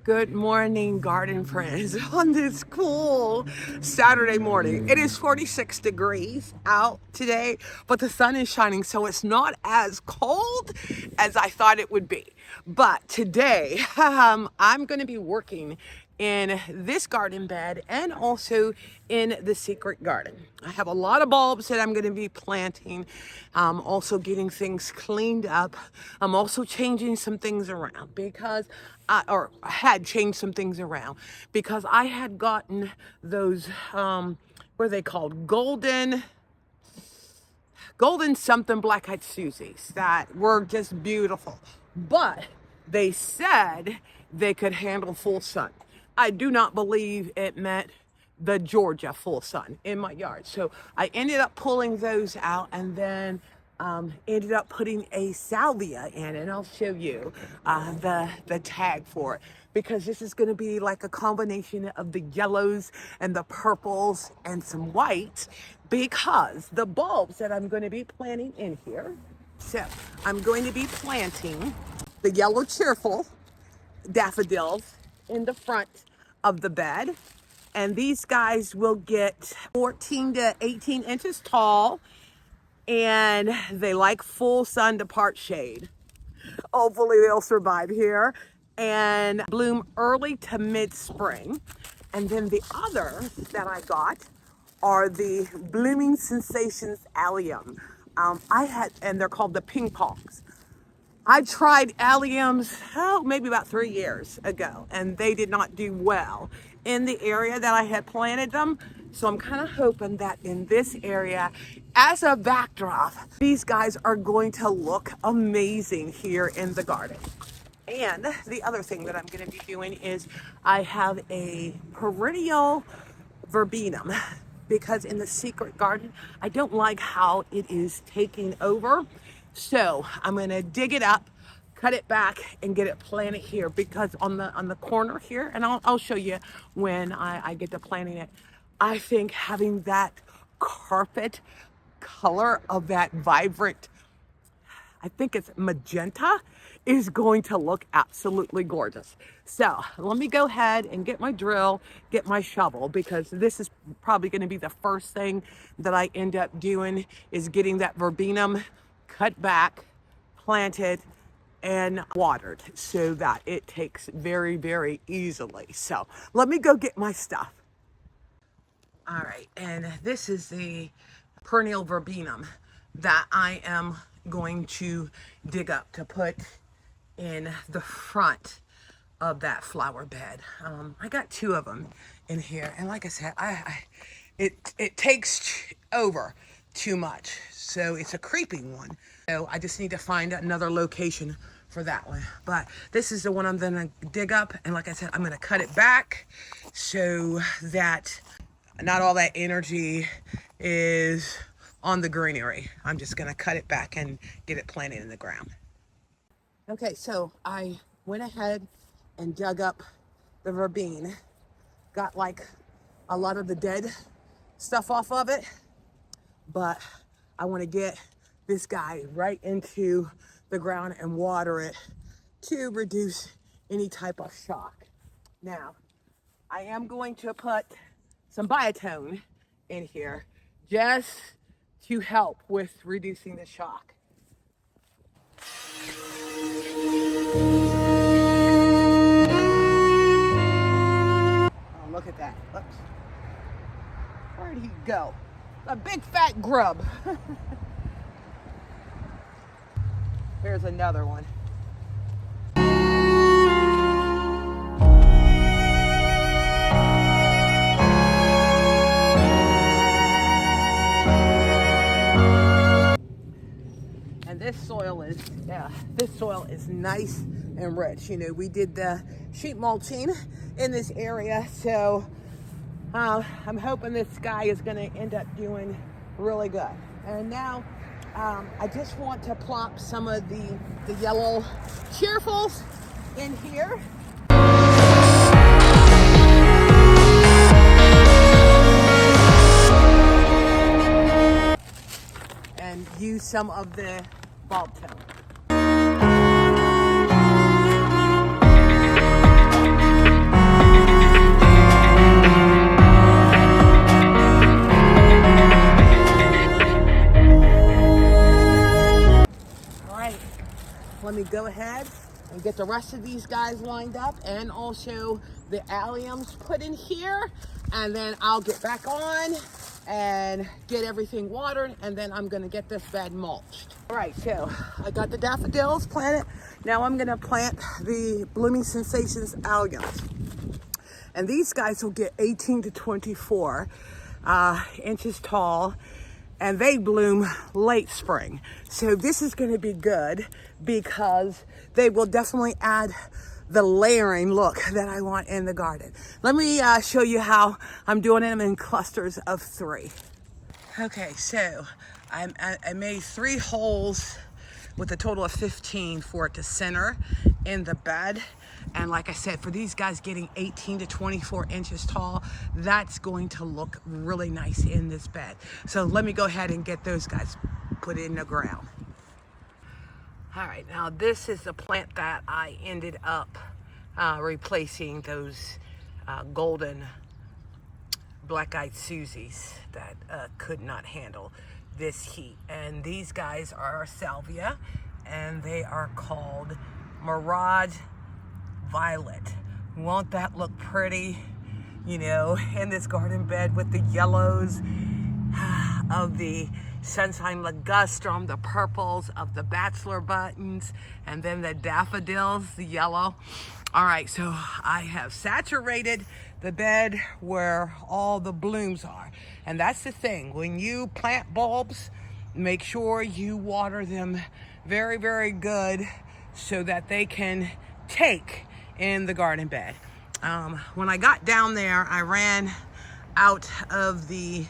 Good morning, garden friends, on this cool Saturday morning. It is 46 degrees out today, but the sun is shining, so it's not as cold as I thought it would be. But today, I'm going to be working in this garden bed and also in the secret garden. I have a lot of bulbs that I'm going to be planting. Also getting things cleaned up. I'm also changing some things around because I had changed some things around because I had gotten those what are they called, golden something black-eyed Susies that were just beautiful, but they said they could handle full sun. I do not believe it meant the Georgia full sun in my yard. So I ended up pulling those out and then ended up putting a salvia in, and I'll show you the tag for it, because this is going to be like a combination of the yellows and the purples and some whites, because the bulbs that I'm going to be planting in here. So I'm going to be planting the yellow cheerful daffodils in the front of the bed, and these guys will get 14 to 18 inches tall, and they like full sun to part shade. Hopefully they'll survive here and bloom early to mid-spring. And then the other that I got are the Blooming Sensations allium. And they're called the ping pongs. I tried alliums, maybe about 3 years ago, and they did not do well in the area that I had planted them. So I'm kind of hoping that in this area, as a backdrop, these guys are going to look amazing here in the garden. And the other thing that I'm going to be doing is I have a perennial verbena, because in the secret garden, I don't like how it is taking over. So I'm going to dig it up, cut it back, and get it planted here, because on the corner here, and I'll show you when I get to planting it, I think having that carpet color of that vibrant, I think it's magenta, is going to look absolutely gorgeous. So let me go ahead and get my drill, get my shovel, because this is probably going to be the first thing that I end up doing, is getting that verbena cut back, planted, and watered so that it takes very, very easily. So let me go get my stuff. All right, and this is the perennial verbena that I am going to dig up to put in the front of that flower bed. I got 2 of them in here, and like I said, it takes over too much, so it's a creeping one. So I just need to find another location for that one. But this is the one I'm gonna dig up, and like I said, I'm gonna cut it back so that not all that energy is on the greenery. I'm just gonna cut it back and get it planted in the ground. Okay, so I went ahead and dug up the verbena, got like a lot of the dead stuff off of it, but I want to get this guy right into the ground and water it to reduce any type of shock. Now, I am going to put some biotone in here just to help with reducing the shock. Oh, look at that. Oops. Where did he go? A big fat grub. Here's another one. And this soil is nice and rich. You know, we did the sheep mulching in this area, so I'm hoping this guy is going to end up doing really good. And now I just want to plop some of the yellow cheerfuls in here. And use some of the bulb tone. go ahead and get the rest of these guys lined up, and also the alliums put in here, and then I'll get back on and get everything watered, and then I'm gonna get this bed mulched. All right, so I got the daffodils planted. Now I'm gonna plant the Blooming Sensations alliums. And these guys will get 18 to 24 inches tall, and they bloom late spring. So this is gonna be good because they will definitely add the layering look that I want in the garden. Let me show you how I'm doing them in clusters of 3. Okay, so I made 3 holes with a total of 15 for it to center in the bed. And like I said, for these guys getting 18 to 24 inches tall, that's going to look really nice in this bed. So let me go ahead and get those guys put in the ground. All right, now this is the plant that I ended up replacing those golden black-eyed Susies that could not handle this heat. And these guys are salvia, and they are called Mirage Violet. Won't that look pretty, you know, in this garden bed with the yellows of the sunshine ligustrum, the purples of the bachelor buttons, and then the daffodils, the yellow. All right, so I have saturated the bed where all the blooms are. And that's the thing, when you plant bulbs, make sure you water them very, very good so that they can take in the garden bed. When I got down there, I ran out of the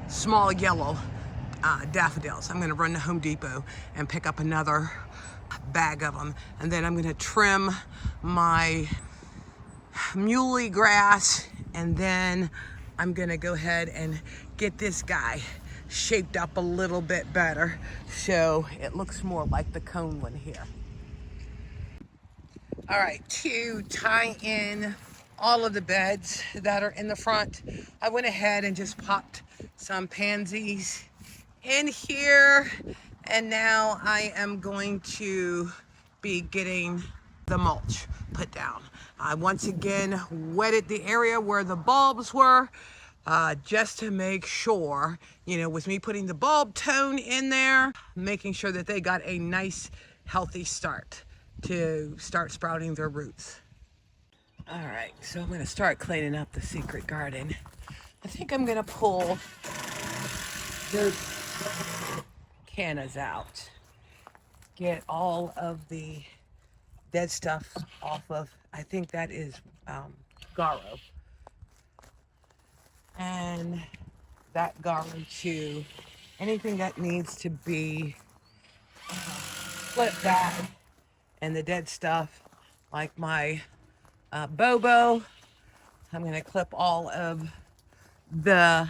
small yellow daffodils. I'm gonna run to Home Depot and pick up another bag of them. And then I'm gonna trim my muley grass, and then I'm gonna go ahead and get this guy shaped up a little bit better so it looks more like the cone one here. All right, to tie in all of the beds that are in the front, I went ahead and just popped some pansies in here, and now I am going to be getting the mulch put down. I once again wetted the area where the bulbs were just to make sure, you know, with me putting the bulb tone in there, making sure that they got a nice healthy start to start sprouting their roots. All right, so I'm gonna start cleaning up the secret garden. I think I'm gonna pull those cannas out, get all of the dead stuff off of, I think that is Garo. And that Garo too, anything that needs to be flipped back, and the dead stuff like my Bobo, I'm gonna clip all of the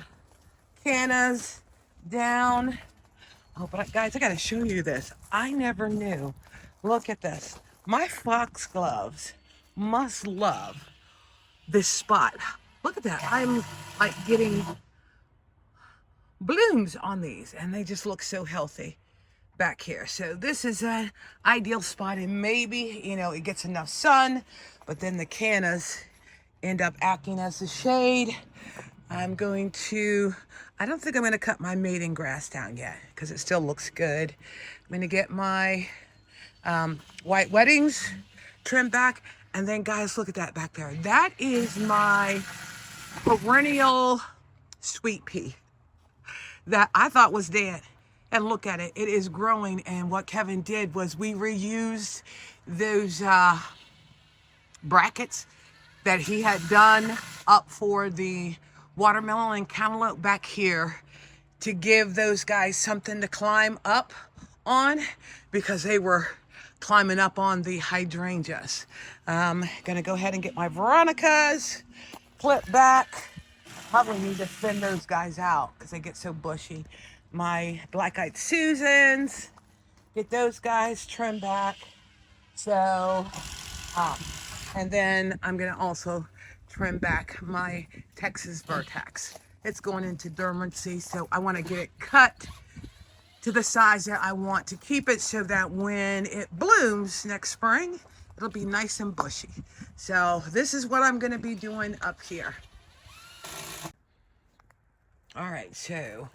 cannas down. Oh, but guys, I gotta show you this. I never knew. Look at this. My foxgloves must love this spot. Look at that. I'm like getting blooms on these, and they just look so healthy back here. So this is an ideal spot, and maybe, you know, it gets enough sun, but then the cannas end up acting as a shade. I'm going to, I don't think I'm going to cut my maiden grass down yet because it still looks good. I'm going to get my white weddings trimmed back, and then guys, look at that back there. That is my perennial sweet pea that I thought was dead. And look at it, it is growing. And what Kevin did was we reused those brackets that he had done up for the watermelon and cantaloupe back here to give those guys something to climb up on because they were climbing up on the hydrangeas. Gonna go ahead and get my Veronicas, flip back. Probably need to thin those guys out because they get so bushy. My black-eyed Susans, get those guys trimmed back. So, and then I'm gonna also trim back my Texas Vertex. It's going into dormancy, so I wanna get it cut to the size that I want to keep it so that when it blooms next spring, it'll be nice and bushy. So this is what I'm going to be doing up here. All right, so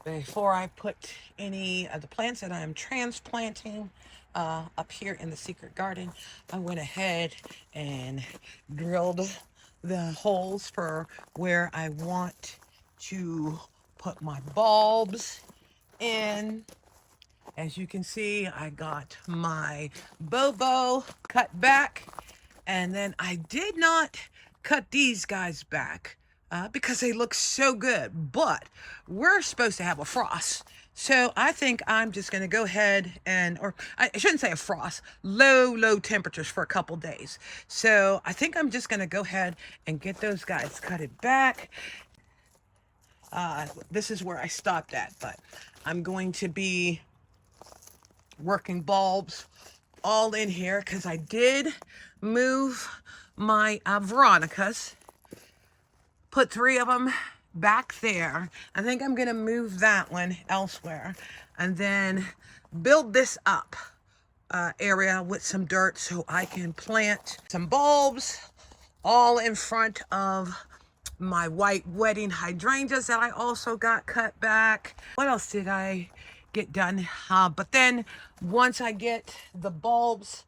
before I put any of the plants that I'm transplanting up here in the secret garden, I went ahead and drilled the holes for where I want to put my bulbs in. As you can see, I got my Bobo cut back, and then I did not cut these guys back because they look so good, but we're supposed to have a frost. So I think I'm just going to go ahead and, or I shouldn't say a frost, low temperatures for a couple days. So I think I'm just going to go ahead and get those guys cut it back. This is where I stopped at, but I'm going to be working bulbs all in here because I did move my Veronicas, put 3 of them back there. I think I'm gonna move that one elsewhere and then build this up area with some dirt so I can plant some bulbs all in front of my white wedding hydrangeas that I also got cut back. What else did I get done? But then once I get the bulbs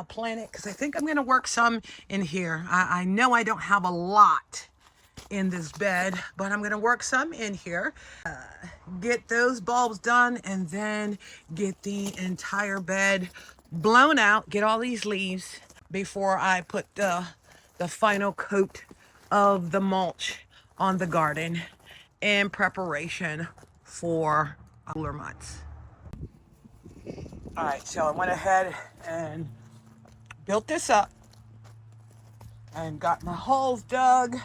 planted, because I think I'm going to work some in here. I know I don't have a lot in this bed, but I'm going to work some in here. Get those bulbs done and then get the entire bed blown out, get all these leaves before I put the final coat of the mulch on the garden in preparation for cooler months. All right, so I went ahead and built this up and got my holes dug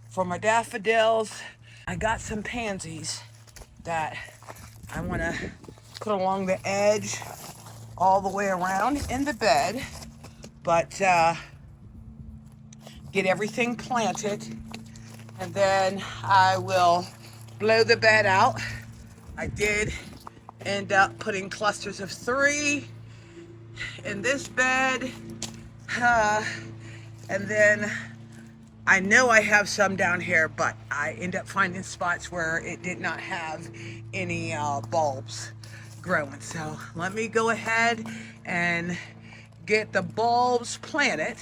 for my daffodils. I got some pansies that I want to put along the edge all the way around in the bed, but get everything planted, and then I will blow the bed out. I did end up putting clusters of 3 in this bed, and then I know I have some down here, but I end up finding spots where it did not have any bulbs growing. So let me go ahead and get the bulbs planted.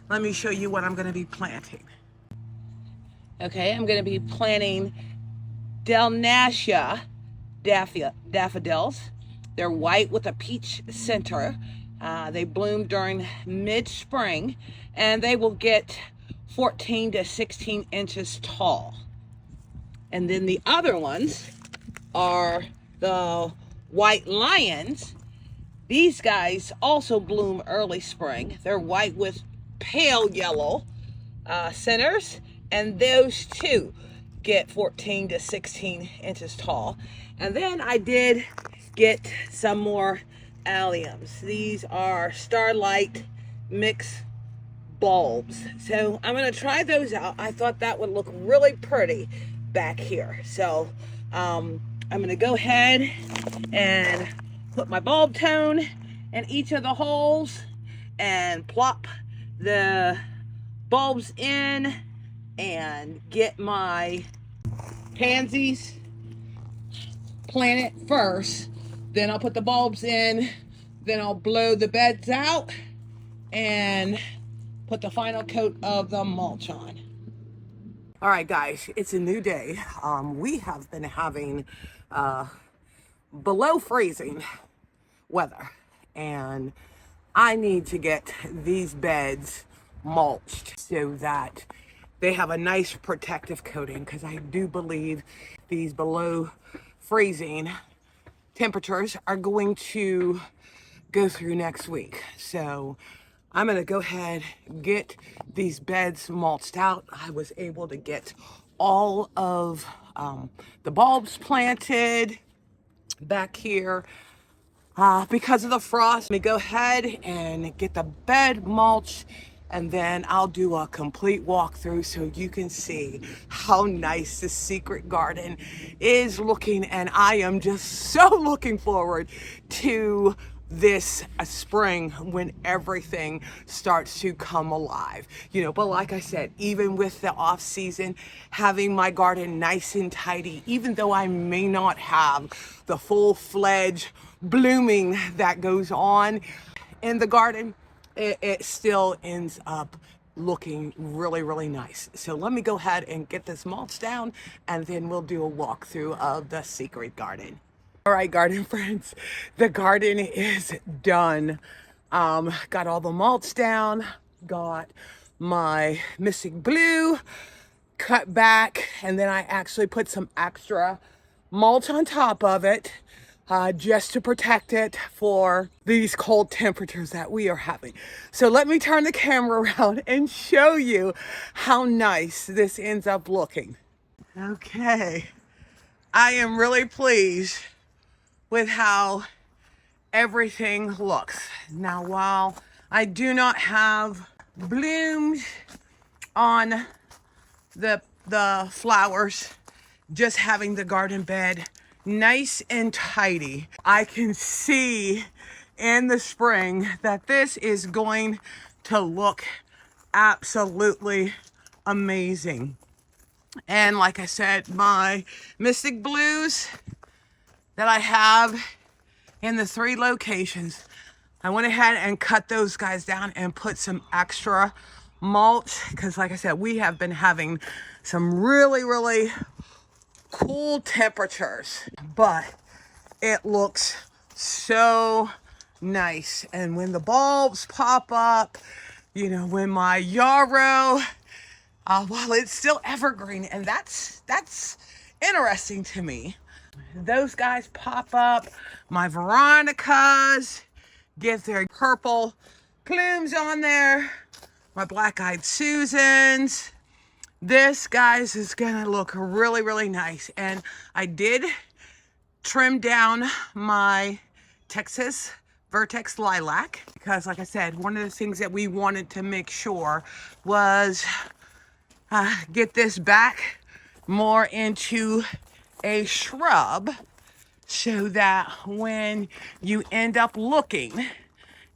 Let me show you what I'm going to be planting. Okay, I'm going to be planting Dalmatia daffodils. They're white with a peach center. They bloom during mid-spring, and they will get 14 to 16 inches tall. And then the other ones are the white lions. These guys also bloom early spring. They're white with pale yellow centers, and those too get 14 to 16 inches tall. And then I did get some more alliums. These are starlight mix bulbs. So I'm going to try those out. I thought that would look really pretty back here. So I'm going to go ahead and put my bulb tone in each of the holes and plop the bulbs in and get my pansies planted first. Then I'll put the bulbs in, then I'll blow the beds out and put the final coat of the mulch on. All right, guys, it's a new day. We have been having below freezing weather, and I need to get these beds mulched so that they have a nice protective coating, because I do believe these below freezing temperatures are going to go through next week. So I'm going to go ahead, get these beds mulched out. I was able to get all of the bulbs planted back here because of the frost. Let me go ahead and get the bed mulched and then I'll do a complete walkthrough so you can see how nice the secret garden is looking. And I am just so looking forward to this spring when everything starts to come alive, but like I said, even with the off season, having my garden nice and tidy, even though I may not have the full-fledged blooming that goes on in the garden, it still ends up looking really, really nice. So let me go ahead and get this mulch down, and then we'll do a walkthrough of the secret garden. All right, garden friends, the garden is done. Got all the mulch down, got my Mystic Blue cut back, and then I actually put some extra mulch on top of it just to protect it for these cold temperatures that we are having. So let me turn the camera around and show you how nice this ends up looking. Okay, I am really pleased with how everything looks. Now, while I do not have blooms on the flowers, just having the garden bed nice and tidy, I can see in the spring that this is going to look absolutely amazing. And like I said, my Mystic Blues that I have in the 3 locations, I went ahead and cut those guys down and put some extra mulch, because like I said, we have been having some really, really cool temperatures, but it looks so nice. And when the bulbs pop up, when my yarrow, while it's still evergreen, and that's interesting to me, those guys pop up. My Veronicas get their purple plumes on there. My black-eyed Susans. This, guys, is gonna look really, really nice. And I did trim down my Texas Vertex Lilac because, like I said, one of the things that we wanted to make sure was get this back more into a shrub, so that when you end up looking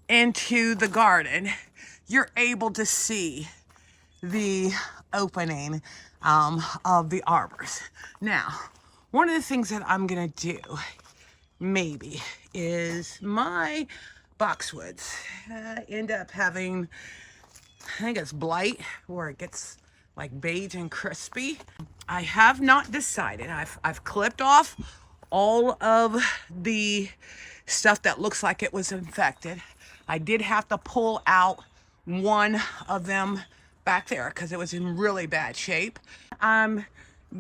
into the garden, you're able to see the opening of the arbors. Now, one of the things that I'm gonna do maybe is my boxwoods end up having, I think it's blight, where it gets like beige and crispy. I have not decided. I've clipped off all of the stuff that looks like it was infected. I did have to pull out one of them back there because it was in really bad shape. I'm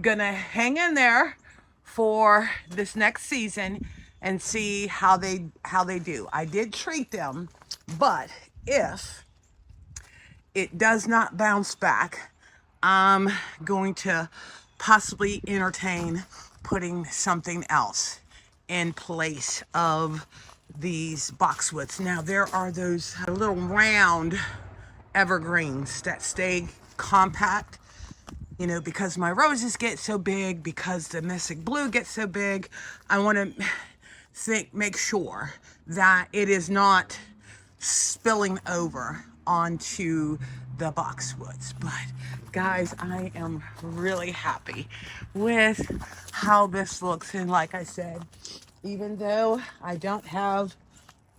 gonna hang in there for this next season and see how they do. I did treat them, but if it does not bounce back, I'm going to possibly entertain putting something else in place of these boxwoods. Now, there are those little round evergreens that stay compact, because my roses get so big, because the Mystic Blue gets so big. I want to make sure that it is not spilling over onto the boxwoods. But guys, I am really happy with how this looks. And like I said, even though I don't have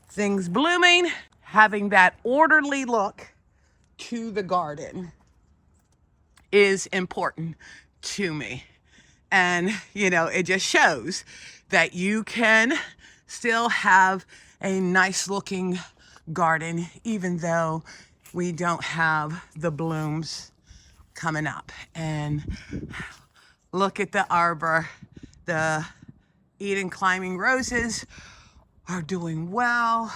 things blooming, having that orderly look to the garden is important to me. And it just shows that you can still have a nice looking garden even though we don't have the blooms coming up. And look at the arbor. The Eden climbing roses are doing well,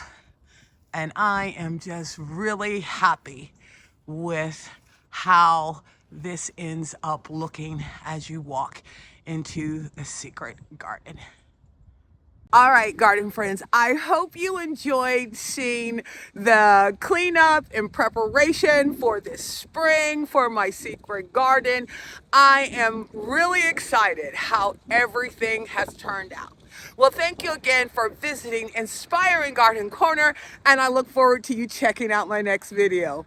and I am just really happy with how this ends up looking as you walk into the secret garden. All right, garden friends, I hope you enjoyed seeing the cleanup and preparation for this spring for my secret garden. I am really excited how everything has turned out. Well, thank you again for visiting Inspiring Garden Corner, and I look forward to you checking out my next video.